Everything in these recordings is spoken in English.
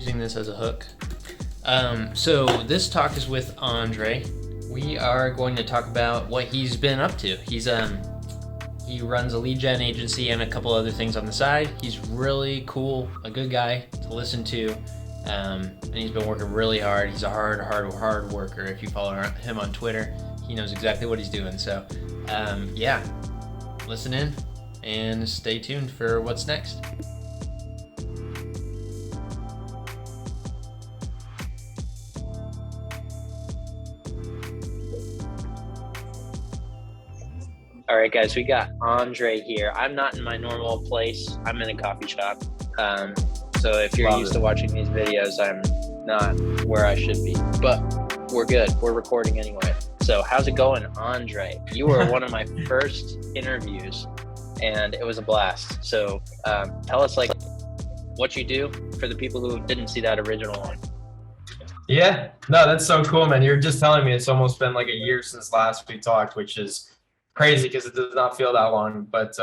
using this as a hook. So this talk is with Andre. We are going to talk about what he's been up to. He runs a lead gen agency and a couple other things on the side. He's really cool, a good guy to listen to, and he's been working really hard. He's a hard worker. If you follow him on Twitter, he knows exactly what he's doing. So, yeah, listen in and stay tuned for what's next. All right, guys, we got Andre here. I'm not in my normal place. I'm in a coffee shop. So if you're used to watching these videos, I'm not where I should be. But we're good. We're recording anyway. So how's it going, Andre? You were one of my first interviews, and it was a blast. So tell us, like, what you do for the people who didn't see that original one. Yeah, no, that's so cool, man. You're just telling me it's almost been like a year since last we talked, which is crazy because it does not feel that long. But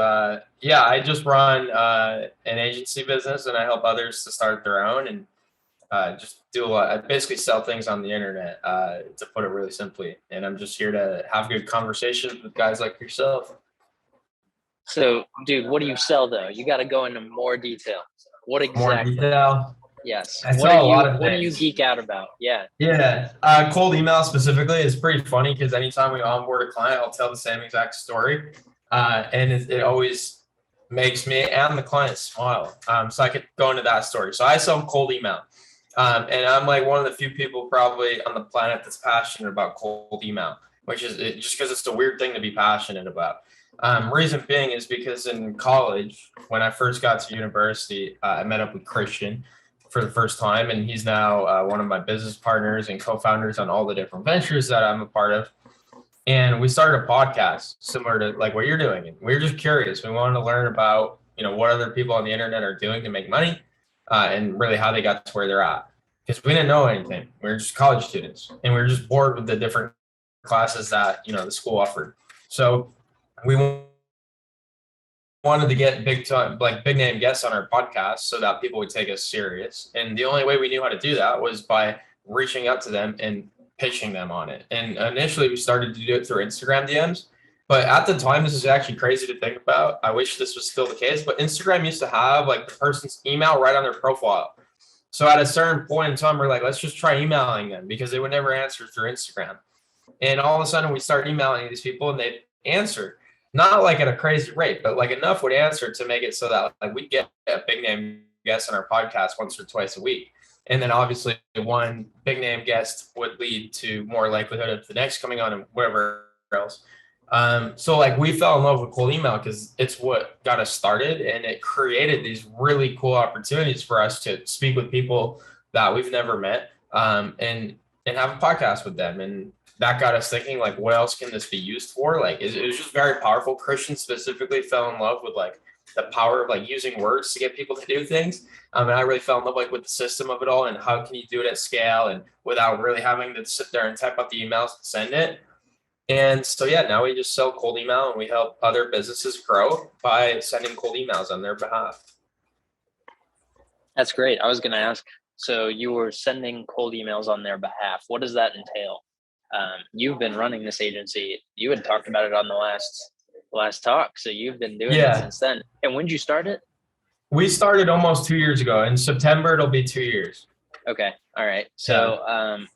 yeah, I just run an agency business, and I help others to start their own, and just do a lot. I basically sell things on the internet, to put it really simply. And I'm just here to have good conversations with guys like yourself. So, dude, what do you sell though? You got to go into more detail. What exactly? More detail. Yes. I sell a lot of things. What do you geek out about? Yeah. Yeah. Cold email specifically is pretty funny because anytime we onboard a client, I'll tell the same exact story. And it always makes me and the client smile. So I could go into that story. So I sell cold email. And I'm like one of the few people probably on the planet that's passionate about cold email, which is just because it's a weird thing to be passionate about. Reason being is because in college, when I first got to university, I met up with Christian for the first time, and he's now one of my business partners and co-founders on all the different ventures that I'm a part of. And we started a podcast similar to like what you're doing. And we were just curious. We wanted to learn about, what other people on the internet are doing to make money, and really how they got to where they're at. Because we didn't know anything. We were just college students, and we were just bored with the different classes that, the school offered. So we wanted to get big name guests on our podcast so that people would take us serious. And the only way we knew how to do that was by reaching out to them and pitching them on it. And initially we started to do it through Instagram DMs. But at the time, this is actually crazy to think about. I wish this was still the case, but Instagram used to have like the person's email right on their profile. So at a certain point in time, we're like, let's just try emailing them because they would never answer through Instagram. And all of a sudden we start emailing these people and they answer. Not like at a crazy rate, but like enough would answer to make it so that like we get a big name guest on our podcast once or twice a week. And then obviously one big name guest would lead to more likelihood of the next coming on and whatever else. So like we fell in love with cold email because it's what got us started, and it created these really cool opportunities for us to speak with people that we've never met, and have a podcast with them. And that got us thinking, like, what else can this be used for? Like, it was just very powerful. Christian specifically fell in love with like the power of like using words to get people to do things. And I really fell in love like with the system of it all and how can you do it at scale and without really having to sit there and type up the emails to send it. And so, yeah, now we just sell cold email and we help other businesses grow by sending cold emails on their behalf. That's great. I was going to ask, so you were sending cold emails on their behalf. What does that entail? You've been running this agency. You had talked about it on the last talk. So you've been doing it since then. And when did you start it? We started almost 2 years ago. In September, it'll be 2 years. Okay. All right. So,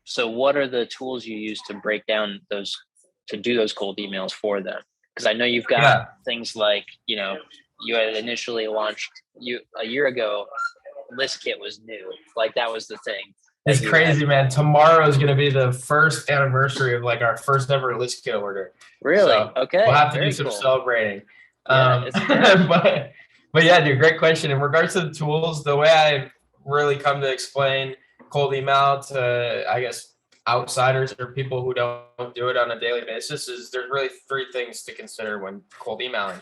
so what are the tools you use to break down to do those cold emails for them? Because I know you've got things like, you had initially launched a year ago, List Kit was new. Like that was the thing. It's crazy, man. Tomorrow is going to be the first anniversary of like our first ever List Kit order. Really? So okay. We'll have to do some celebrating. But yeah, dude, great question. In regards to the tools, the way I really come to explain cold email to, I guess, outsiders or people who don't do it on a daily basis is there's really three things to consider when cold emailing.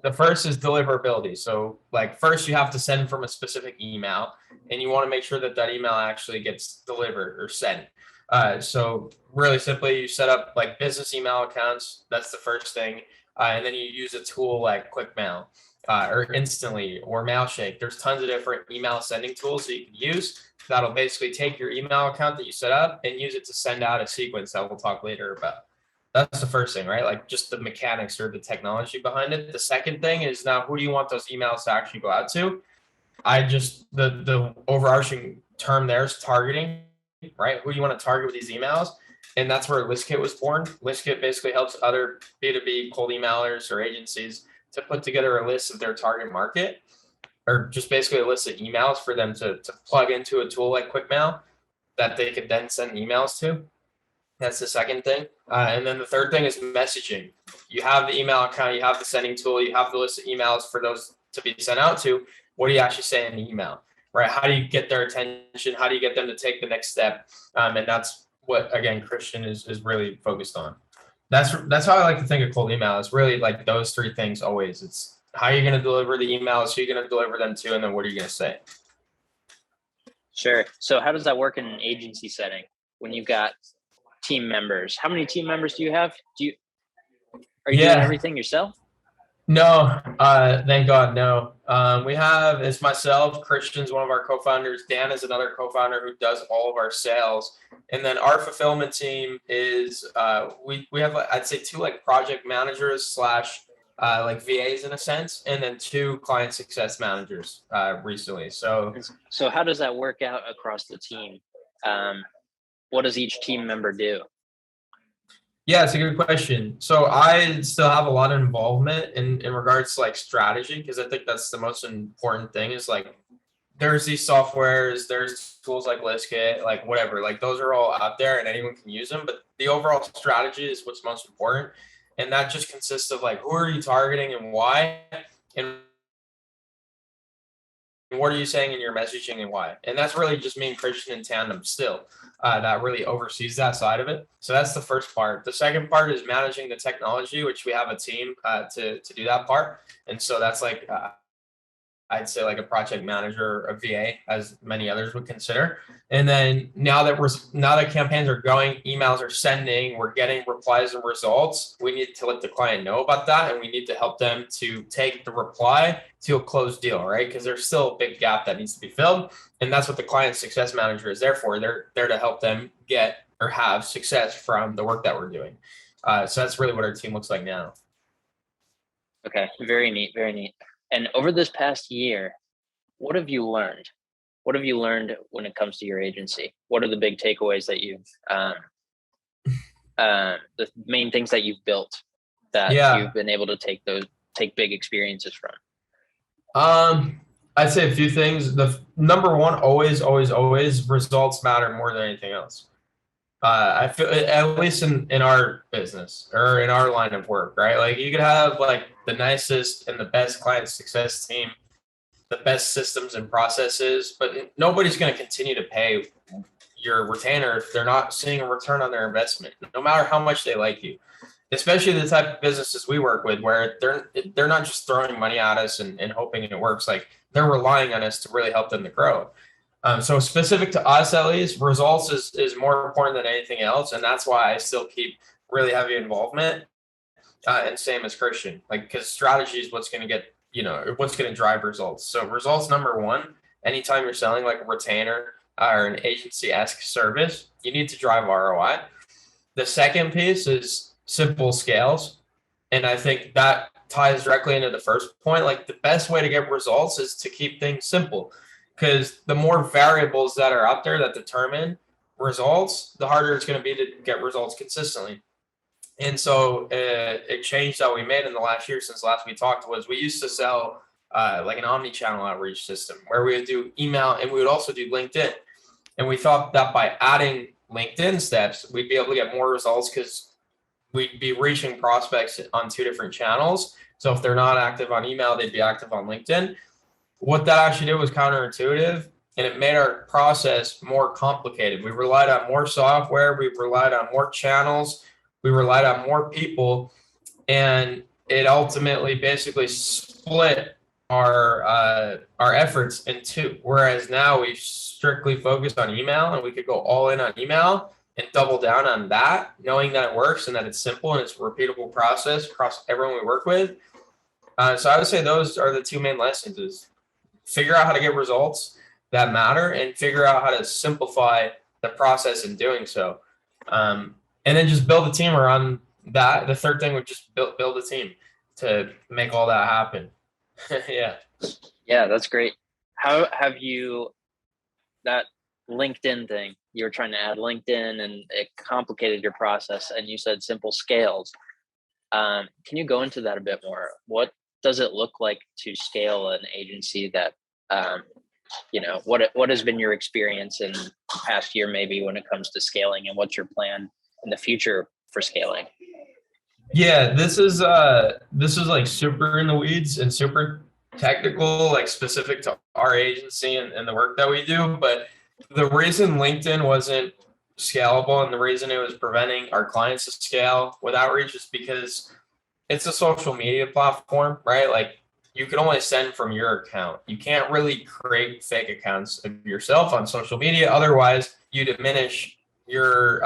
The first is deliverability. So like first you have to send from a specific email and you want to make sure that email actually gets delivered or sent. So really simply, you set up like business email accounts. That's the first thing. And then you use a tool like QuickMail or Instantly or Mailshake. There's tons of different email sending tools that you can use that'll basically take your email account that you set up and use it to send out a sequence that we'll talk later about. That's the first thing, right? Like just the mechanics or the technology behind it. The second thing is now who do you want those emails to actually go out to? The overarching term there is targeting, right? Who do you want to target with these emails? And that's where ListKit was born. ListKit basically helps other B2B cold emailers or agencies to put together a list of their target market, or just basically a list of emails for them to plug into a tool like QuickMail that they could then send emails to. That's the second thing. And then the third thing is messaging. You have the email account, you have the sending tool, you have the list of emails for those to be sent out to. What do you actually say in the email, right? How do you get their attention? How do you get them to take the next step? And that's what, again, Christian is really focused on. That's how I like to think of cold email. It's really like those three things always. It's how you're going to deliver the emails, who you're going to deliver them to, and then what are you going to say? Sure. So how does that work in an agency setting when you've got team members? How many team members do you have? Are you doing everything yourself? No, thank God, no. It's myself, Christian's one of our co-founders, Dan is another co-founder who does all of our sales. And then our fulfillment team is we have I'd say two like project managers slash like VAs in a sense, and then two client success managers recently. So how does that work out across the team? What does each team member do? Yeah, it's a good question. So I still have a lot of involvement in regards to like strategy, because I think that's the most important thing is like there's these softwares, there's tools like ListKit, like whatever, like those are all out there and anyone can use them. But the overall strategy is what's most important. And that just consists of like, who are you targeting and why? And what are you saying in your messaging and why? And that's really just me and Christian in tandem still. That really oversees that side of it. So that's the first part. The second part is managing the technology, which we have a team to do that part. And so that's like, I'd say like a project manager, a VA, as many others would consider. And then now that campaigns are going, emails are sending, we're getting replies and results. We need to let the client know about that, and we need to help them to take the reply to a closed deal, right? Because there's still a big gap that needs to be filled, and that's what the client success manager is there for. They're there to help them get or have success from the work that we're doing. So that's really what our team looks like now. Okay, very neat, very neat. And over this past year, what have you learned? What have you learned when it comes to your agency? What are the big takeaways that you've, the main things that you've built that you've been able to take big experiences from? I'd say a few things. The number one, always results matter more than anything else. I feel at least in our business or in our line of work, right? Like you could have like the nicest and the best client success team, the best systems and processes, but nobody's going to continue to pay your retainer if they're not seeing a return on their investment, no matter how much they like you. Especially the type of businesses we work with, where they're not just throwing money at us and hoping it works. Like they're relying on us to really help them to grow. So specific to us, at least, results is more important than anything else. And that's why I still keep really heavy involvement. And same as Christian, like, because strategy is what's going to get, what's going to drive results. So results number one, anytime you're selling like a retainer or an agency-esque service, you need to drive ROI. The second piece is simple scales. And I think that ties directly into the first point. Like the best way to get results is to keep things simple. Because the more variables that are out there that determine results, the harder it's going to be to get results consistently. And so a change that we made in the last year since last we talked was we used to sell like an omni-channel outreach system where we would do email and we would also do LinkedIn. And we thought that by adding LinkedIn steps, we'd be able to get more results because we'd be reaching prospects on two different channels. So if they're not active on email, they'd be active on LinkedIn. What that actually did was counterintuitive, and it made our process more complicated. We relied on more software, we relied on more channels, we relied on more people, and it ultimately basically split our efforts in two. Whereas now we strictly focus on email, and we could go all in on email, and double down on that, knowing that it works and that it's simple and it's a repeatable process across everyone we work with. So I would say those are the two main lessons: is figure out how to get results that matter and figure out how to simplify the process in doing so. And then just build a team around that. The third thing would just build a team to make all that happen. Yeah. Yeah, that's great. How have you, that LinkedIn thing, you were trying to add LinkedIn and it complicated your process and you said simple scales. Can you go into that a bit more? What does it look like to scale an agency that, what has been your experience in the past year, maybe when it comes to scaling, and what's your plan in the future for scaling? Yeah, this is like super in the weeds and super technical, like specific to our agency and the work that we do. But the reason LinkedIn wasn't scalable and the reason it was preventing our clients to scale with outreach is because it's a social media platform, right? Like you can only send from your account. You can't really create fake accounts of yourself on social media. Otherwise, you diminish your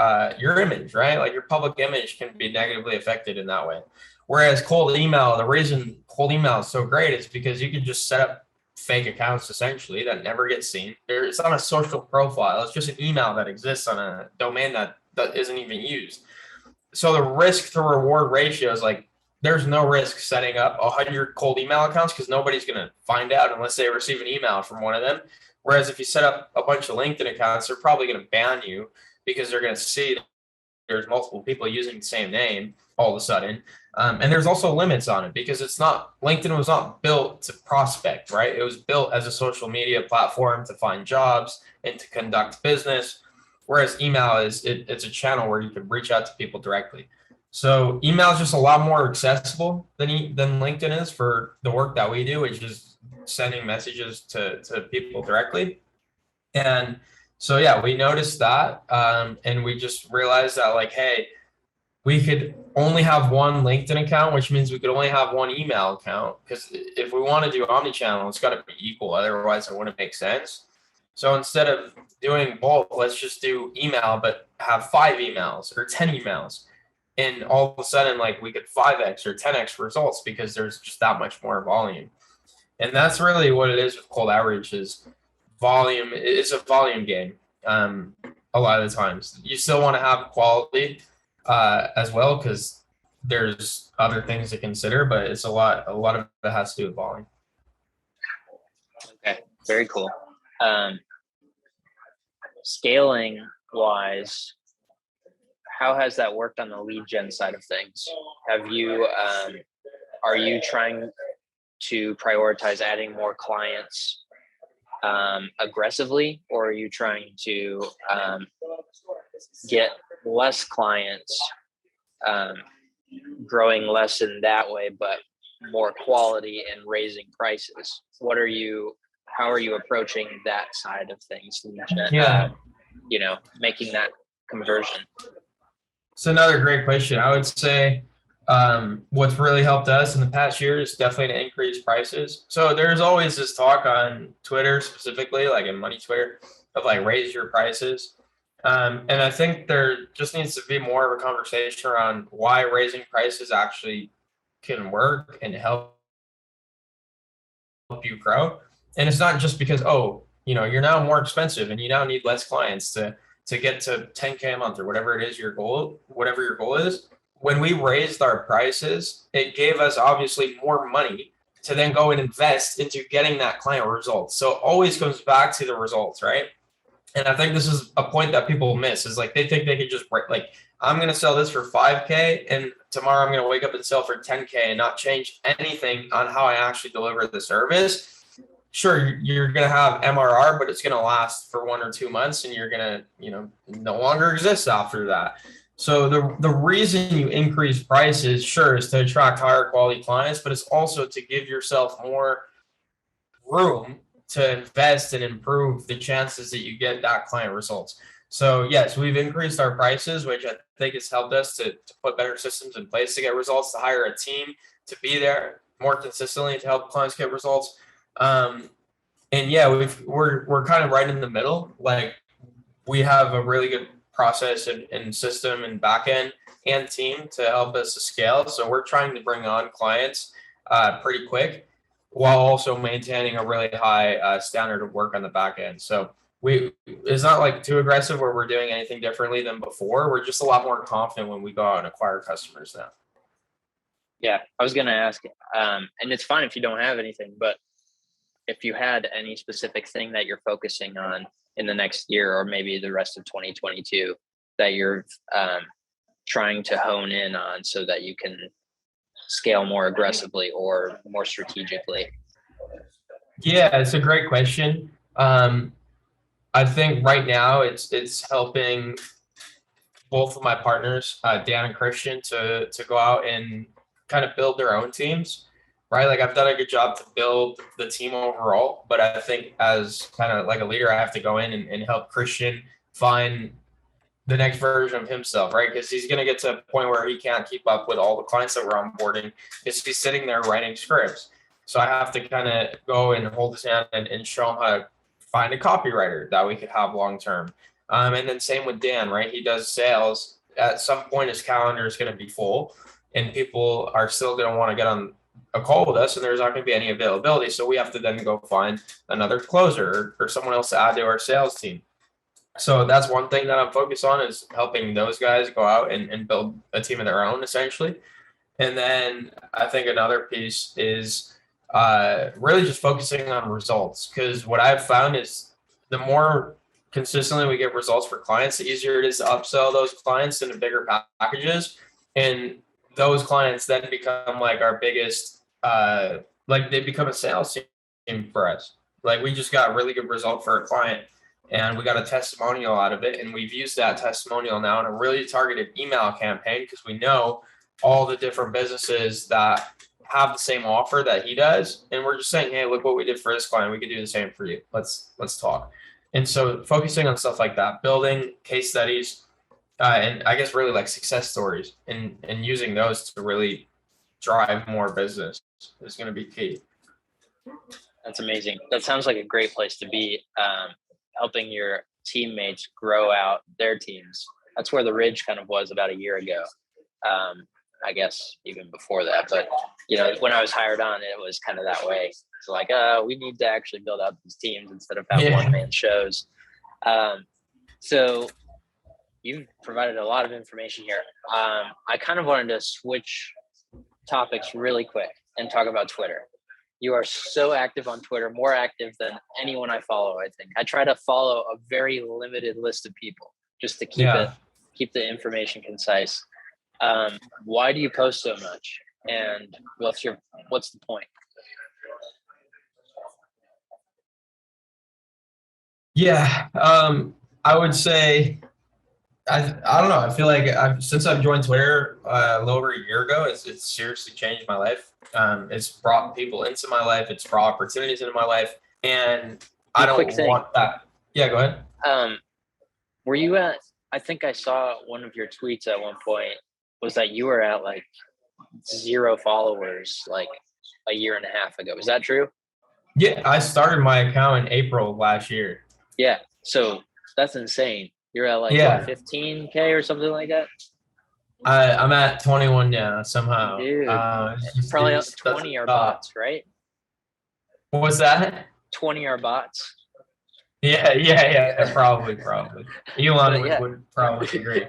image, right? Like your public image can be negatively affected in that way. Whereas cold email, the reason cold email is so great is because you can just set up fake accounts essentially that never get seen. It's on a social profile. It's just an email that exists on a domain that isn't even used. So the risk to reward ratio is like there's no risk setting up 100 cold email accounts because nobody's going to find out unless they receive an email from one of them. Whereas if you set up a bunch of LinkedIn accounts, they're probably going to ban you because they're going to see there's multiple people using the same name all of a sudden. And there's also limits on it because LinkedIn was not built to prospect, right? It was built as a social media platform to find jobs and to conduct business. Whereas email it's a channel where you can reach out to people directly. So email is just a lot more accessible than LinkedIn is for the work that we do, which is sending messages to people directly. And so, yeah, we noticed that. And we just realized that like, hey, we could only have one LinkedIn account, which means we could only have one email account. Because if we want to do omnichannel, it's got to be equal. Otherwise, it wouldn't make sense. So instead of doing both, let's just do email, but have 5 emails or 10 emails. And all of a sudden, like we get 5x or 10x results because there's just that much more volume. And that's really what it is with cold outreach is volume. It's a volume game. A lot of the times you still want to have quality as well, because there's other things to consider, but it's a lot of it has to do with volume. Okay, very cool. Scaling wise, how has that worked on the lead gen side of things? Have you, are you trying to prioritize adding more clients aggressively, or are you trying to get less clients, growing less in that way, but more quality and raising prices? How are you approaching that side of things? Yeah. Making that conversion. It's another great question. I would say what's really helped us in the past year is definitely to increase prices. So there's always this talk on Twitter specifically, like in money Twitter, of like raise your prices. And I think there just needs to be more of a conversation around why raising prices actually can work and help you grow. And it's not just because, you're now more expensive and you now need less clients to get to 10K a month or whatever it is whatever your goal is. When we raised our prices, it gave us obviously more money to then go and invest into getting that client results. So it always comes back to the results, right? And I think this is a point that people miss is like they think they could just like, I'm going to sell this for 5K and tomorrow I'm going to wake up and sell for 10K and not change anything on how I actually deliver the service. Sure, you're going to have MRR, but it's going to last for 1 or 2 months and you're going to, no longer exist after that. So the reason you increase prices, sure, is to attract higher quality clients, but it's also to give yourself more room to invest and improve the chances that you get that client results. So yes, we've increased our prices, which I think has helped us to put better systems in place to get results, to hire a team, to be there more consistently to help clients get results. And yeah, we're kind of right in the middle. Like we have a really good process and system and backend and team to help us to scale. So we're trying to bring on clients pretty quick while also maintaining a really high standard of work on the back end. So it's not like too aggressive where we're doing anything differently than before. We're just a lot more confident when we go out and acquire customers now. Yeah, I was going to ask, and it's fine if you don't have anything, but if you had any specific thing that you're focusing on in the next year or maybe the rest of 2022 that you're trying to hone in on so that you can scale more aggressively or more strategically? Yeah, it's a great question. I think right now it's helping both of my partners, Dan and Christian, to go out and kind of build their own teams, right? Like I've done a good job to build the team overall, but I think as kind of like a leader, I have to go in and help Christian find the next version of himself, right? Because he's going to get to a point where he can't keep up with all the clients that we're onboarding because he's sitting there writing scripts. So I have to kind of go and hold his hand and show him how to find a copywriter that we could have long term. And then same with Dan, right? He does sales. At some point, his calendar is going to be full, and people are still going to want to get on a call with us, and there's not going to be any availability. So we have to then go find another closer or someone else to add to our sales team. So that's one thing that I'm focused on is helping those guys go out and build a team of their own, essentially. And then I think another piece is really just focusing on results, because what I've found is the more consistently we get results for clients, the easier it is to upsell those clients into bigger packages. And those clients then become like our biggest, like they become a sales team for us. Like we just got a really good result for a client and we got a testimonial out of it. And we've used that testimonial now in a really targeted email campaign because we know all the different businesses that have the same offer that he does. And we're just saying, hey, look what we did for this client. We could do the same for you. Let's talk. And so focusing on stuff like that, building case studies, and I guess really like success stories and using those to really drive more business is going to be key. That's amazing. That sounds like a great place to be, helping your teammates grow out their teams. That's where the Ridge kind of was about a year ago. I guess even before that, but you know, when I was hired on, it was kind of that way. It's like, we need to actually build out these teams instead of have one-man shows. So you've provided a lot of information here. I kind of wanted to switch topics really quick and talk about Twitter. You are so active on Twitter, more active than anyone I follow, I think. I try to follow a very limited list of people just to keep the information concise. Why do you post so much? And what's the point? Yeah, I would say, I don't know. I feel like since I've joined Twitter a little over a year ago, it's seriously changed my life. It's brought people into my life. It's brought opportunities into my life, and I don't want that. Yeah, go ahead. Were you at? I think I saw one of your tweets at one point was that you were at like 0 followers like a year and a half ago. Is that true? Yeah, I started my account in April of last year. Yeah, so that's insane. You're at like what, 15K or something like that? I'm at 21 now somehow. Dude, probably 20 are bots, right? What's that? 20 are bots. Yeah. Probably. Elon would probably agree.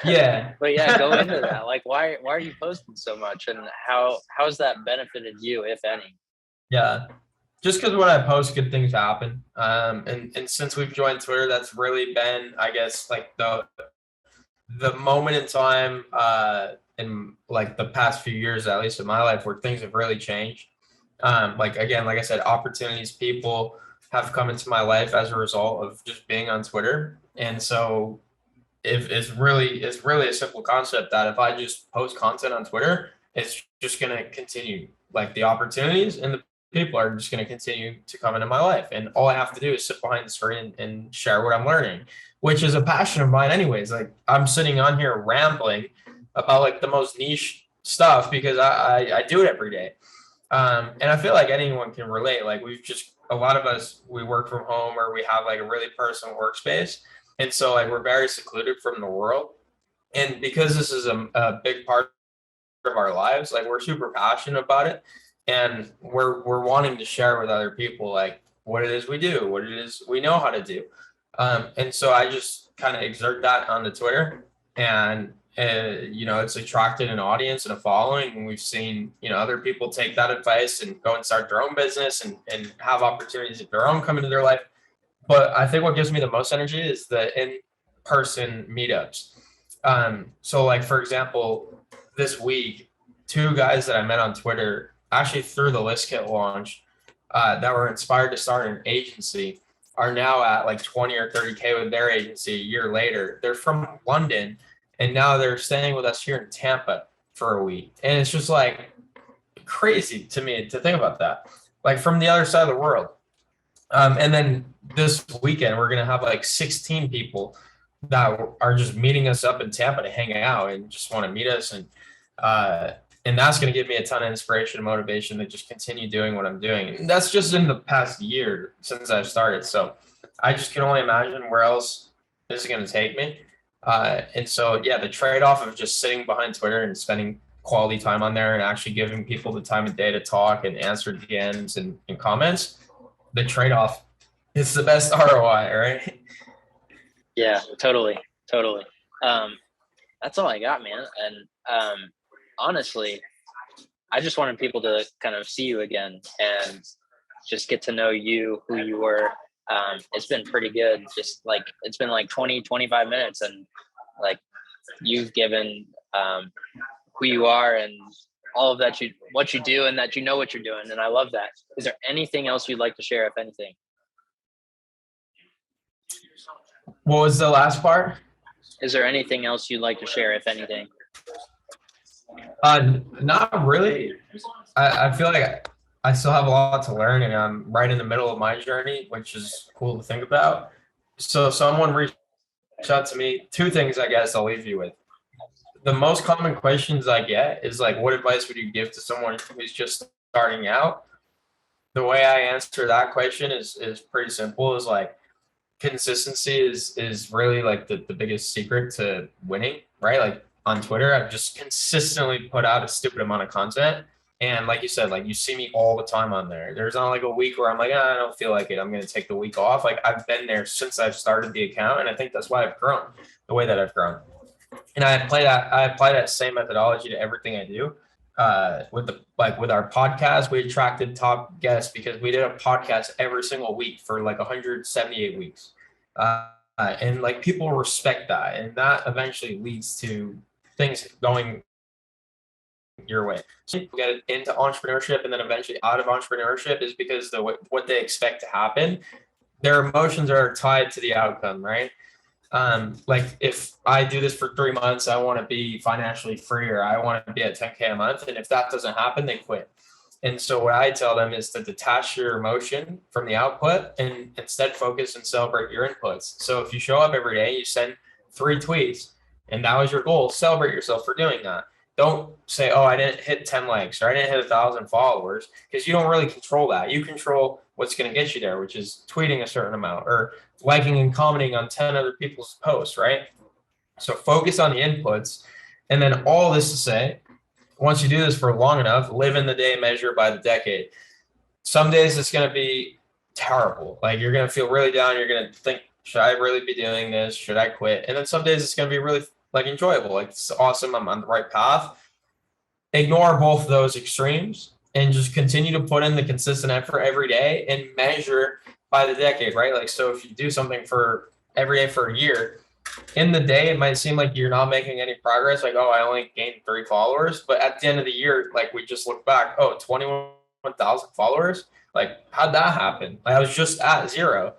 Yeah. But yeah, go into that. Like, why are you posting so much, and how's that benefited you, if any? Yeah, just because when I post, good things happen. And since we've joined Twitter, that's really been, I guess, like the moment in time in like the past few years, at least in my life, where things have really changed. Like I said, opportunities, people have come into my life as a result of just being on Twitter. And so if it's really a simple concept that if I just post content on Twitter, it's just going to continue. Like the opportunities and the people are just going to continue to come into my life. And all I have to do is sit behind the screen and share what I'm learning, which is a passion of mine anyways. Like I'm sitting on here rambling about like the most niche stuff because I do it every day. And I feel like anyone can relate. Like a lot of us, we work from home or we have like a really personal workspace. And so like we're very secluded from the world. And because this is a big part of our lives, like we're super passionate about it, and we're wanting to share with other people like what it is we do, what it is we know how to do. And so I just kind of exert that on the Twitter, and it's attracted an audience and a following. And we've seen, other people take that advice and go and start their own business and have opportunities of their own come into their life. But I think what gives me the most energy is the in-person meetups. So like, for example, this week, two guys that I met on Twitter, actually through the list kit launch, that were inspired to start an agency, are now at like 20 or 30K with their agency a year later. They're from London, and now they're staying with us here in Tampa for a week. And it's just like crazy to me to think about that, like from the other side of the world. And then this weekend, we're going to have like 16 people that are just meeting us up in Tampa to hang out and just want to meet us. And that's going to give me a ton of inspiration and motivation to just continue doing what I'm doing. And that's just in the past year since I've started. So I just can only imagine where else this is going to take me. And so, yeah, the trade-off of just sitting behind Twitter and spending quality time on there and actually giving people the time of day to talk and answer DMs and comments, the trade-off is the best ROI, right? Yeah, totally. That's all I got, man. And honestly, I just wanted people to kind of see you again and just get to know you, who you were. It's been pretty good. Just like, it's been like 20, 25 minutes, and like you've given who you are and all of that, what you do, and that you know what you're doing. And I love that. Is there anything else you'd like to share, if anything? What was the last part? Is there anything else you'd like to share, if anything? Not really. I feel like I still have a lot to learn, and I'm right in the middle of my journey, which is cool to think about. So someone reached out to me. Two things, I guess, I'll leave you with. The most common questions I get is like, what advice would you give to someone who's just starting out? The way I answer that question is pretty simple. Is like, consistency is really like the biggest secret to winning, right? Like on Twitter, I've just consistently put out a stupid amount of content. And like you said, like you see me all the time on there. There's not like a week where I'm like, I don't feel like it, I'm going to take the week off. Like I've been there since I've started the account. And I think that's why I've grown the way that I've grown. And I apply that same methodology to everything I do. With our podcast, we attracted top guests because we did a podcast every single week for like 178 weeks. And like people respect that, and that eventually leads to things going your way. So people get into entrepreneurship and then eventually out of entrepreneurship is because what they expect to happen, their emotions are tied to the outcome, right? Like if I do this for 3 months, I want to be financially free, or I want to be at 10K a month. And if that doesn't happen, they quit. And so what I tell them is to detach your emotion from the output and instead focus and celebrate your inputs. So if you show up every day, you send 3 tweets, and that was your goal, celebrate yourself for doing that. Don't say, oh, I didn't hit 10 likes, or I didn't hit 1,000 followers, because you don't really control that. You control what's going to get you there, which is tweeting a certain amount or liking and commenting on 10 other people's posts, right? So focus on the inputs. And then all this to say, once you do this for long enough, live in the day, measure by the decade. Some days it's going to be terrible. Like you're going to feel really down. You're going to think, should I really be doing this? Should I quit? And then some days it's going to be really like enjoyable. Like it's awesome. I'm on the right path. Ignore both those extremes and just continue to put in the consistent effort every day and measure by the decade, right? Like, so if you do something for every day for a year, in the day, it might seem like you're not making any progress. Like, oh, I only gained 3 followers. But at the end of the year, like we just look back, oh, 21,000 followers. Like, how'd that happen? Like, I was just at 0,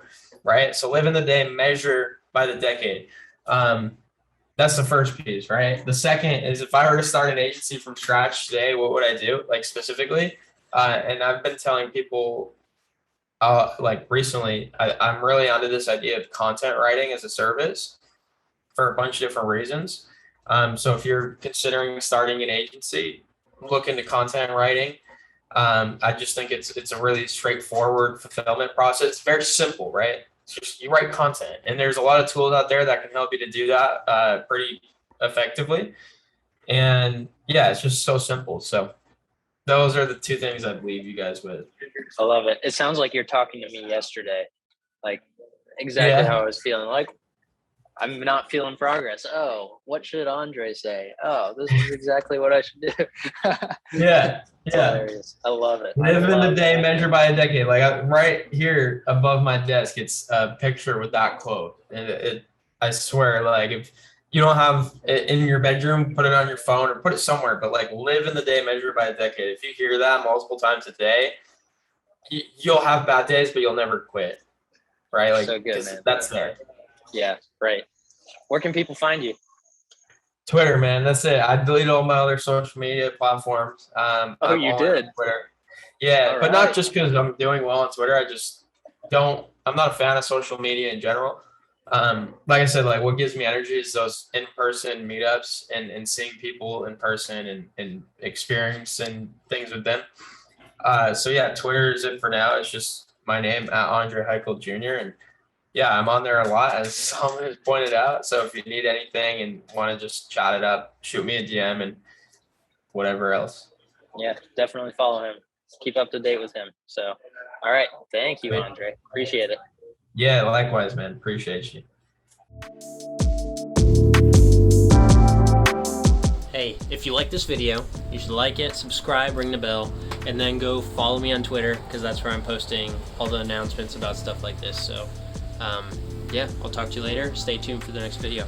right? So live in the day, measure by the decade. That's the first piece, right? The second is, if I were to start an agency from scratch today, what would I do? Like specifically, and I've been telling people like recently, I'm really onto this idea of content writing as a service for a bunch of different reasons. So if you're considering starting an agency, look into content writing. I just think it's a really straightforward fulfillment process. It's very simple, right? It's just you write content, and there's a lot of tools out there that can help you to do that pretty effectively. And yeah, it's just so simple. So those are the two things I'd leave you guys with. I love it. It sounds like you're talking to me yesterday, like exactly how I was feeling. Like, I'm not feeling progress. Oh, what should Andre say? Oh, this is exactly what I should do. Yeah. It's hilarious. I love it. Live in the day, measure by a decade. Like right here above my desk, it's a picture with that quote. And I swear, like if you don't have it in your bedroom, put it on your phone or put it somewhere, but like live in the day, measure by a decade. If you hear that multiple times a day, you'll have bad days, but you'll never quit. Right? Like so good, man. That's there. Yeah, right. Where can people find you? Twitter, man. That's it. I deleted all my other social media platforms. Oh, you did? Twitter. Yeah, All but right. not just because I'm doing well on Twitter. I just don't. I'm not a fan of social media in general. Like I said, like what gives me energy is those in-person meetups and seeing people in person and experiencing things with them. So yeah, Twitter is it for now. It's just my name at Andre Haykal Jr. And yeah, I'm on there a lot, as someone has pointed out. So if you need anything and want to just chat it up, shoot me a DM and whatever else. Yeah, definitely follow him. Keep up to date with him. So, all right. Thank you, Andre. Appreciate it. Yeah, likewise, man. Appreciate you. Hey, if you like this video, you should like it, subscribe, ring the bell, and then go follow me on Twitter, because that's where I'm posting all the announcements about stuff like this. So, yeah, I'll talk to you later. Stay tuned for the next video.